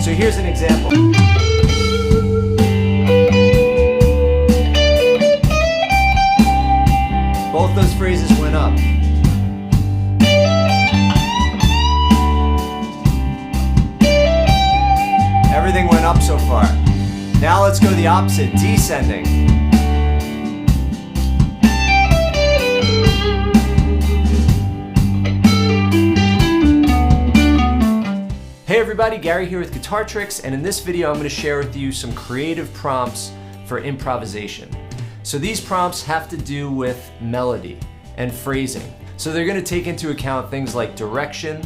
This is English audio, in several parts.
So here's an example. Both those phrases went up. Everything went up so far. Now let's go the opposite, descending. Hey everybody, Gary here with Guitar Tricks, and in this video I'm going to share with you some creative prompts for improvisation. So these prompts have to do with melody and phrasing. So they're going to take into account things like direction,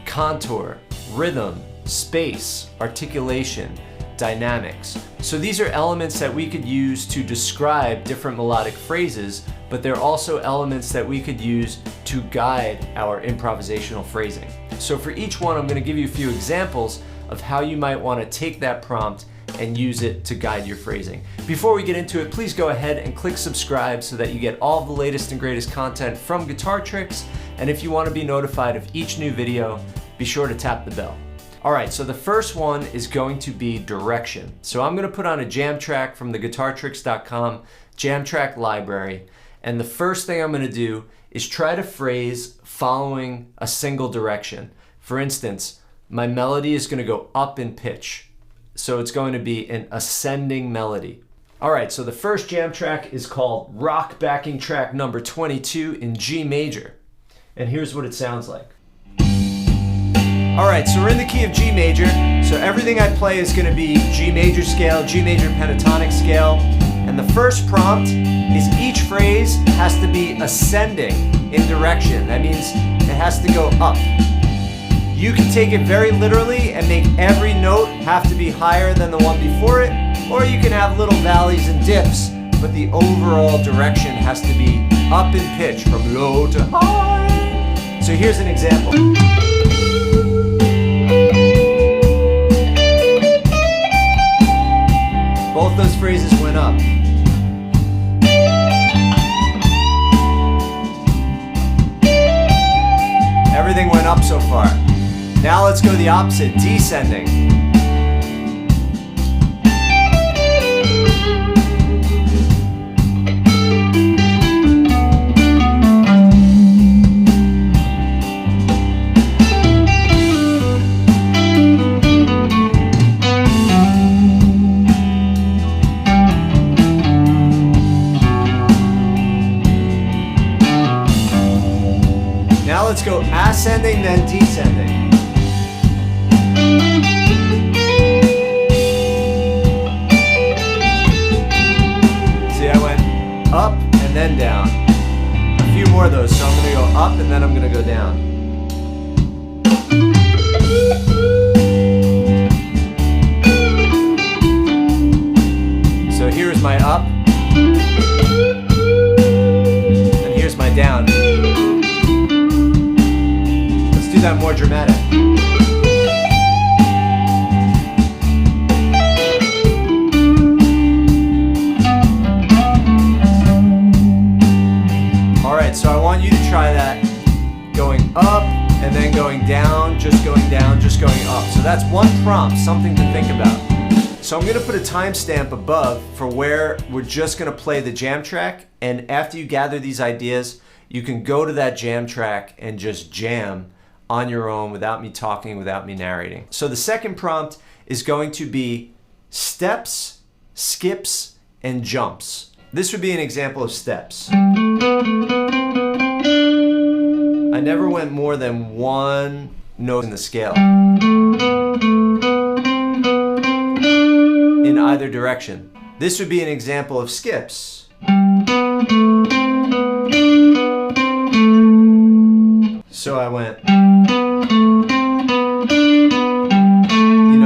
contour, rhythm, space, articulation, dynamics. So these are elements that we could use to describe different melodic phrases, but they're also elements that we could use to guide our improvisational phrasing. So for each one, I'm going to give you a few examples of how you might want to take that prompt and use it to guide your phrasing. Before we get into it, please go ahead and click subscribe so that you get all the latest and greatest content from Guitar Tricks. And if you want to be notified of each new video, be sure to tap the bell. Alright, so the first one is going to be direction. So I'm going to put on a jam track from the guitartricks.com jam track library. And the first thing I'm going to do is try to phrase following a single direction. For instance, my melody is going to go up in pitch. So it's going to be an ascending melody. Alright, so the first jam track is called Rock Backing Track number 22 in G major. And here's what it sounds like. Alright, so we're in the key of G major, so everything I play is going to be G major scale, G major pentatonic scale, and the first prompt is each phrase has to be ascending in direction. That means it has to go up. You can take it very literally and make every note have to be higher than the one before it, or you can have little valleys and dips, but the overall direction has to be up in pitch from low to high. So here's an example. Both those phrases went up. Everything went up so far. Now let's go the opposite, descending. Now let's go ascending, then descending. See, I went up and then down. A few more of those, so I'm going to go up and then I'm going to go down. So here's my up, and here's my down. Do that more dramatic. Alright, so I want you to try that going up and then going down, just going down, just going up. So that's one prompt, something to think about. So I'm going to put a timestamp above for where we're just going to play the jam track, and after you gather these ideas, you can go to that jam track and just jam on your own without me talking, without me narrating. So the second prompt is going to be steps, skips, and jumps. This would be an example of steps. I never went more than one note in the scale in either direction. This would be an example of skips. So I went,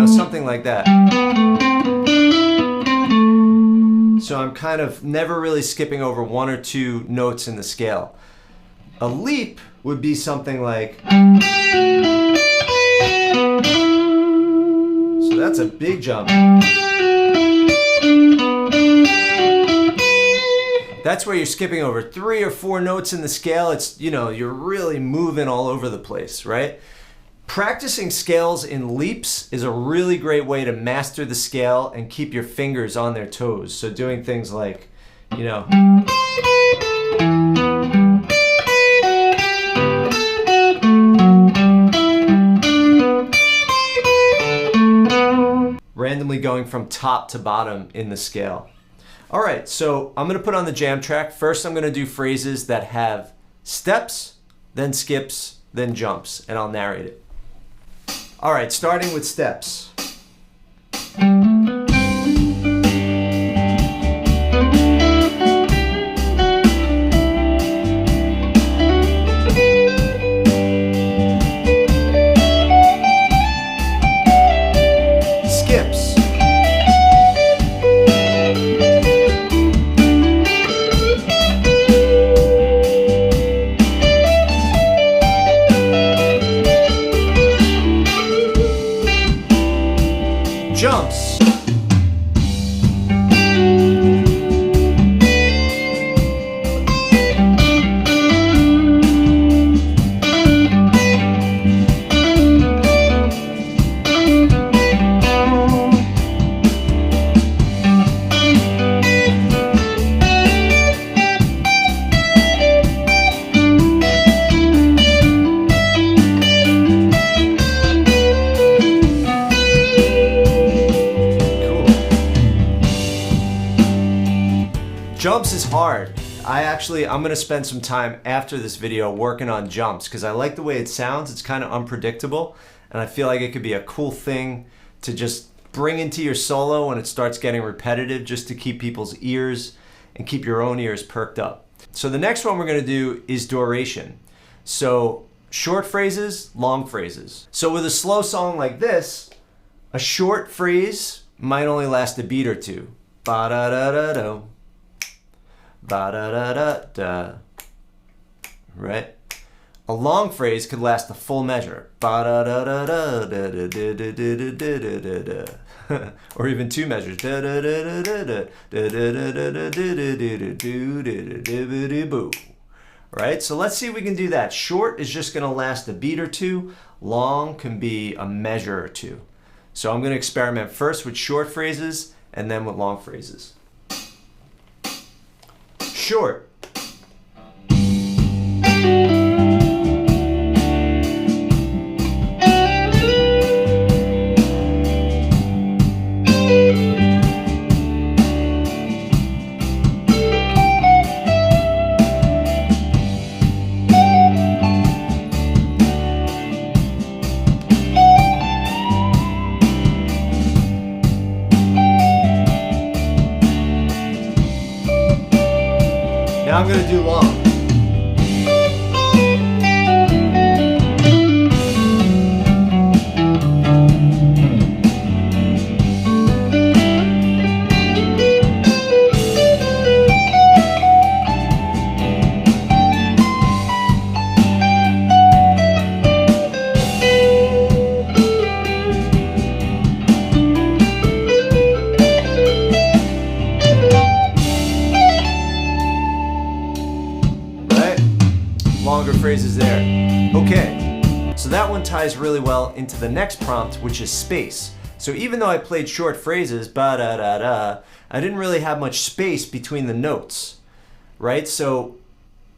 something like that. So I'm kind of never really skipping over one or two notes in the scale. A leap would be something like, so that's a big jump. That's where you're skipping over 3 or 4 notes in the scale. It's, you're really moving all over the place, right? Practicing scales in leaps is a really great way to master the scale and keep your fingers on their toes. So doing things like, you know, randomly going from top to bottom in the scale. All right, so I'm gonna put on the jam track. First, I'm gonna do phrases that have steps, then skips, then jumps, and I'll narrate it. All right, starting with steps. Skips. Jumps. Jumps is hard. I'm gonna spend some time after this video working on jumps because I like the way it sounds. It's kind of unpredictable and I feel like it could be a cool thing to just bring into your solo when it starts getting repetitive, just to keep people's ears and keep your own ears perked up. So the next one we're gonna do is duration. So short phrases, long phrases. So with a slow song like this, a short phrase might only last a beat or two. Ba-da-da-da-do. Ba-da-da-da-da. Right? A long phrase could last a full measure. Ba-da-da-da-da-da-da-da-da-da-da-da. Or even two measures. Right? So let's see if we can do that. Short is just going to last a beat or two. Long can be a measure or two. So I'm going to experiment first with short phrases and then with long phrases. Short. Now I'm going to do long. Longer phrases there. Okay, so that one ties really well into the next prompt, which is space. So even though I played short phrases, ba-da-da-da, I didn't really have much space between the notes, right? So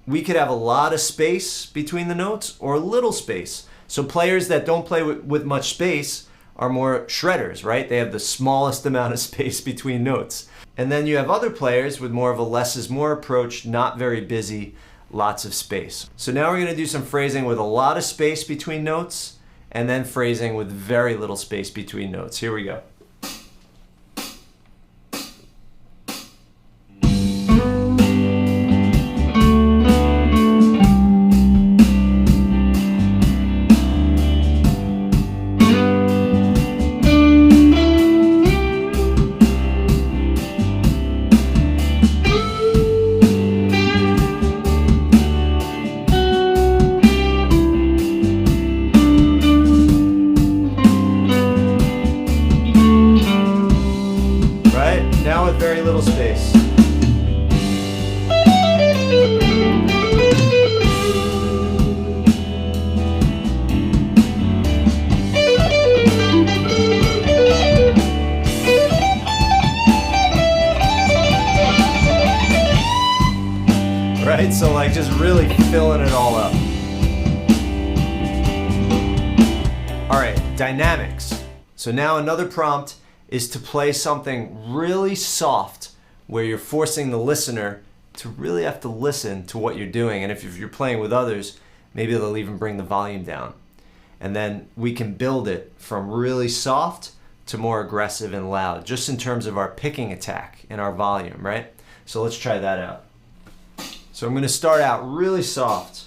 we could have a lot of space between the notes or little space. So players that don't play with much space are more shredders, right? They have the smallest amount of space between notes. And then you have other players with more of a less is more approach, not very busy, lots of space. So now we're going to do some phrasing with a lot of space between notes and then phrasing with very little space between notes. Here we go. Now with very little space. right? So like just really filling it all up. All right, dynamics. So now another prompt is to play something really soft where you're forcing the listener to really have to listen to what you're doing. And if you're playing with others, maybe they'll even bring the volume down. And then we can build it from really soft to more aggressive and loud, just in terms of our picking attack and our volume, right? So let's try that out. So I'm going to start out really soft.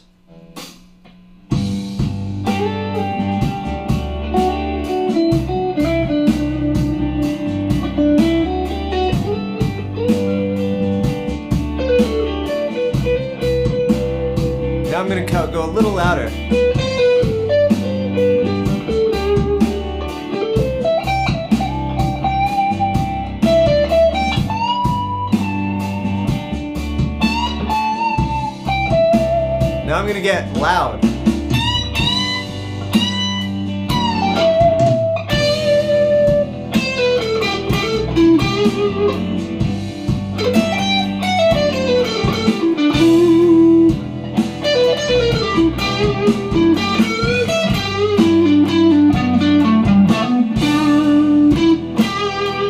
Now I'm going to go a little louder. Now I'm going to get loud.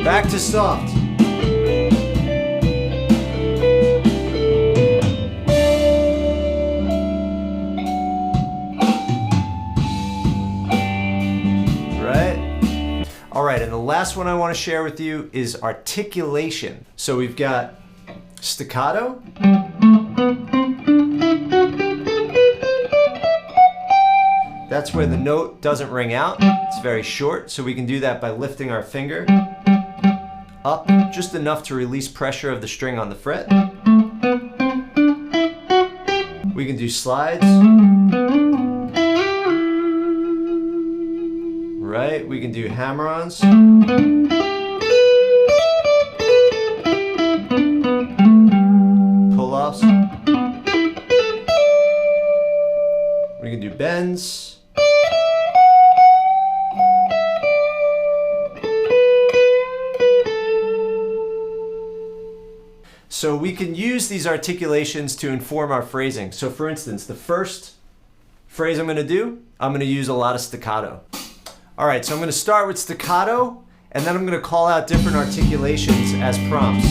Back to soft. All right, and the last one I want to share with you is articulation. So we've got staccato. That's where the note doesn't ring out. It's very short, so we can do that by lifting our finger up just enough to release pressure of the string on the fret. We can do slides. Right, we can do hammer-ons. Pull-offs. We can do bends. So we can use these articulations to inform our phrasing. So for instance, the first phrase I'm going to do, I'm going to use a lot of staccato. All right, so I'm going to start with staccato, and then I'm going to call out different articulations as prompts.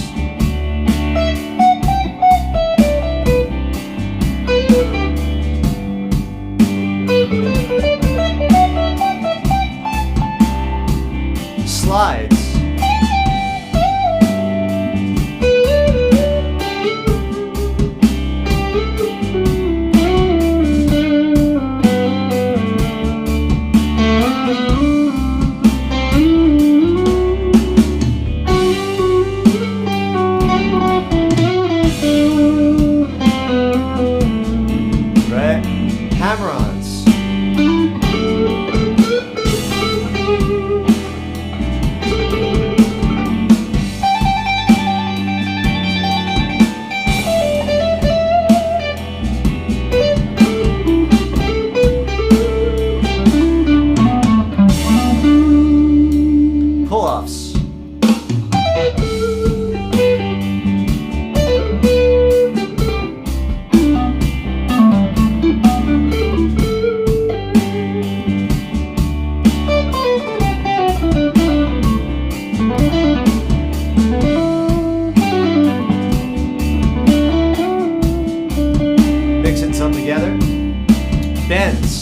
Slides. Hammer-ons. Pull-offs. Mixing some together. Bends.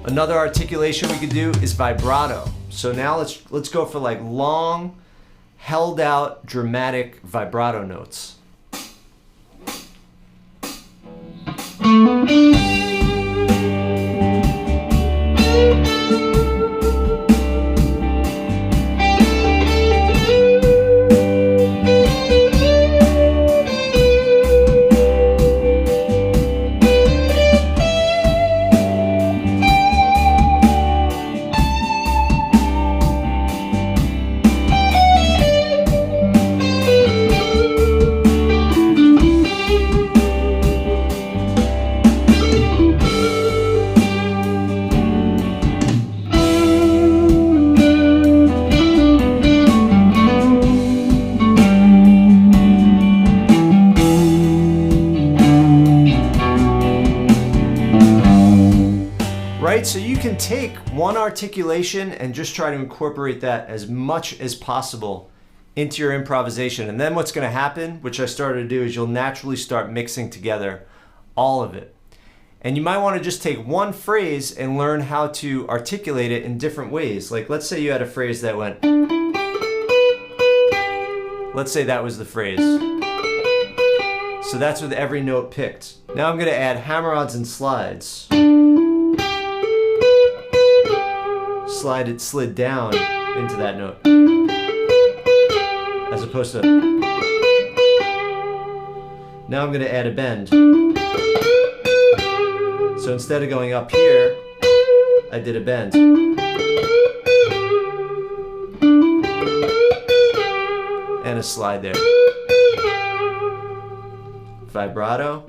Another articulation we could do is vibrato. So now let's go for like long, held out, dramatic vibrato notes. right? So you can take one articulation and just try to incorporate that as much as possible into your improvisation. And then what's going to happen, which I started to do, is you'll naturally start mixing together all of it. And you might want to just take one phrase and learn how to articulate it in different ways. Like, let's say you had a phrase that went, let's say that was the phrase. So that's with every note picked. Now I'm going to add hammer-ons and slides. Slid down into that note. As opposed to, now I'm going to add a bend. So instead of going up here, I did a bend. And a slide there. Vibrato.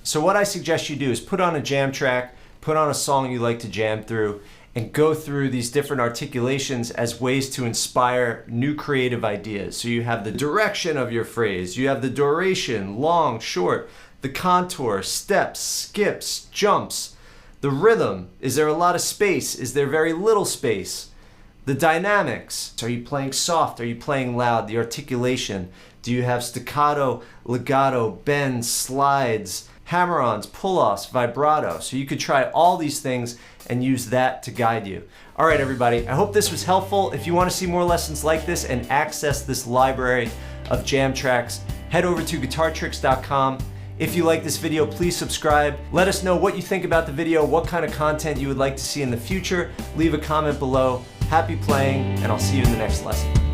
So what I suggest you do is put on a jam track, put on a song you like to jam through, and go through these different articulations as ways to inspire new creative ideas. So you have the direction of your phrase, you have the duration, long, short, the contour, steps, skips, jumps, the rhythm. Is there a lot of space? Is there very little space? The dynamics. Are you playing soft? Are you playing loud? The articulation. Do you have staccato, legato, bends, slides, hammer-ons, pull-offs, vibrato? So you could try all these things and use that to guide you. All right, everybody, I hope this was helpful. If you want to see more lessons like this and access this library of jam tracks, head over to guitartricks.com. If you like this video, please subscribe. Let us know what you think about the video, what kind of content you would like to see in the future. Leave a comment below. Happy playing, and I'll see you in the next lesson.